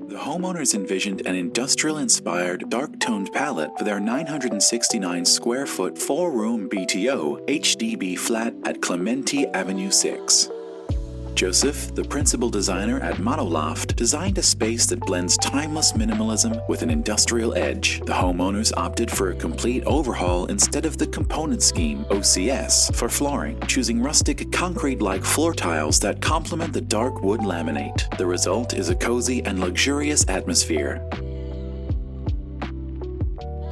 The homeowners envisioned an industrial-inspired, dark-toned palette for their 969 square foot 4-room BTO HDB flat at Clementi Avenue 6. Joseph, the principal designer at Monoloft, designed a space that blends timeless minimalism with an industrial edge. The homeowners opted for a complete overhaul instead of the component scheme (OCS) for flooring, choosing rustic concrete-like floor tiles that complement the dark wood laminate. The result is a cozy and luxurious atmosphere.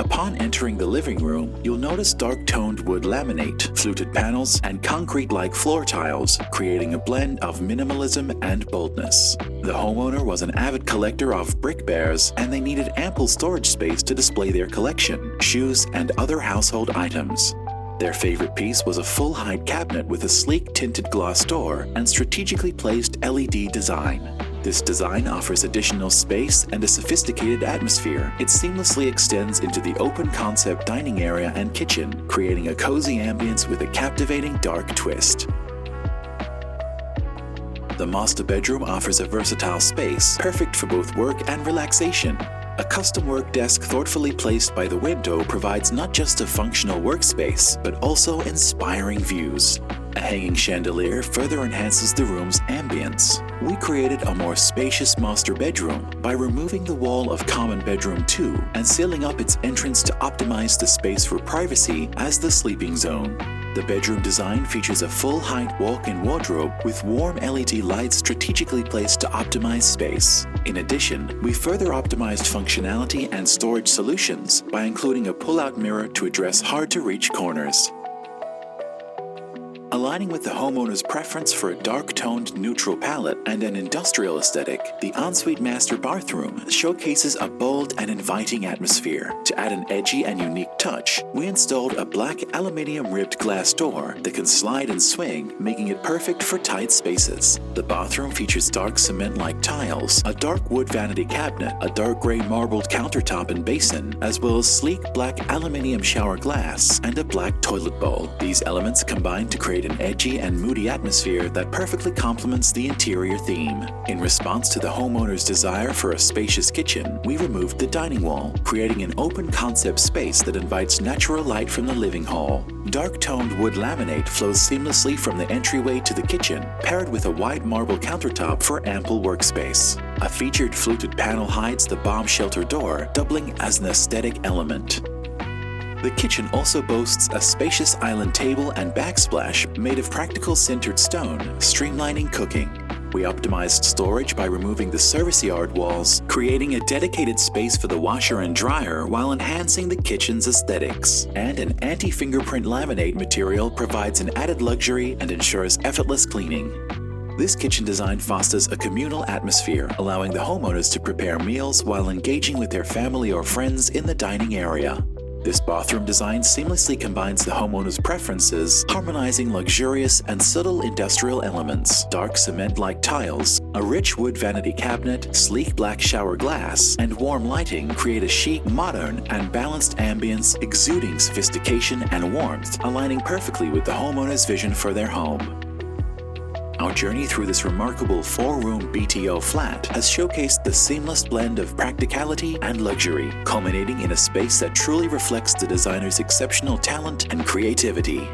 Upon entering the living room, you'll notice dark-toned wood laminate, fluted panels, and concrete-like floor tiles, creating a blend of minimalism and boldness. The homeowner was an avid collector of brick bears, and they needed ample storage space to display their collection, shoes, and other household items. Their favorite piece was a full-height cabinet with a sleek tinted glass door and strategically placed LED design. This design offers additional space and a sophisticated atmosphere. It seamlessly extends into the open-concept dining area and kitchen, creating a cozy ambience with a captivating dark twist. The master bedroom offers a versatile space, perfect for both work and relaxation. A custom work desk thoughtfully placed by the window provides not just a functional workspace, but also inspiring views. A hanging chandelier further enhances the room's ambience. We created a more spacious master bedroom by removing the wall of common bedroom 2 and sealing up its entrance to optimize the space for privacy as the sleeping zone. The bedroom design features a full-height walk-in wardrobe with warm LED lights strategically placed to optimize space. In addition, we further optimized functionality and storage solutions by including a pull-out mirror to address hard-to-reach corners. Aligning with the homeowner's preference for a dark-toned neutral palette and an industrial aesthetic, the ensuite master bathroom showcases a bold and inviting atmosphere. To add an edgy and unique touch, we installed a black aluminium ribbed glass door that can slide and swing, making it perfect for tight spaces. The bathroom features dark cement-like tiles, a dark wood vanity cabinet, a dark gray marbled countertop and basin, as well as sleek black aluminium shower glass and a black toilet bowl. These elements combine to create an edgy and moody atmosphere that perfectly complements the interior theme. In response to the homeowner's desire for a spacious kitchen, we removed the dining wall, creating an open concept space that invites natural light from the living hall. Dark-toned wood laminate flows seamlessly from the entryway to the kitchen, paired with a white marble countertop for ample workspace. A featured fluted panel hides the bomb shelter door, doubling as an aesthetic element. The kitchen also boasts a spacious island table and backsplash made of practical sintered stone, streamlining cooking. We optimized storage by removing the service yard walls, creating a dedicated space for the washer and dryer while enhancing the kitchen's aesthetics. And an anti-fingerprint laminate material provides an added luxury and ensures effortless cleaning. This kitchen design fosters a communal atmosphere, allowing the homeowners to prepare meals while engaging with their family or friends in the dining area. This bathroom design seamlessly combines the homeowner's preferences, harmonizing luxurious and subtle industrial elements. Dark cement-like tiles, a rich wood vanity cabinet, sleek black shower glass, and warm lighting create a chic, modern, and balanced ambience exuding sophistication and warmth, aligning perfectly with the homeowner's vision for their home. Our journey through this remarkable 4-room BTO flat has showcased the seamless blend of practicality and luxury, culminating in a space that truly reflects the designer's exceptional talent and creativity.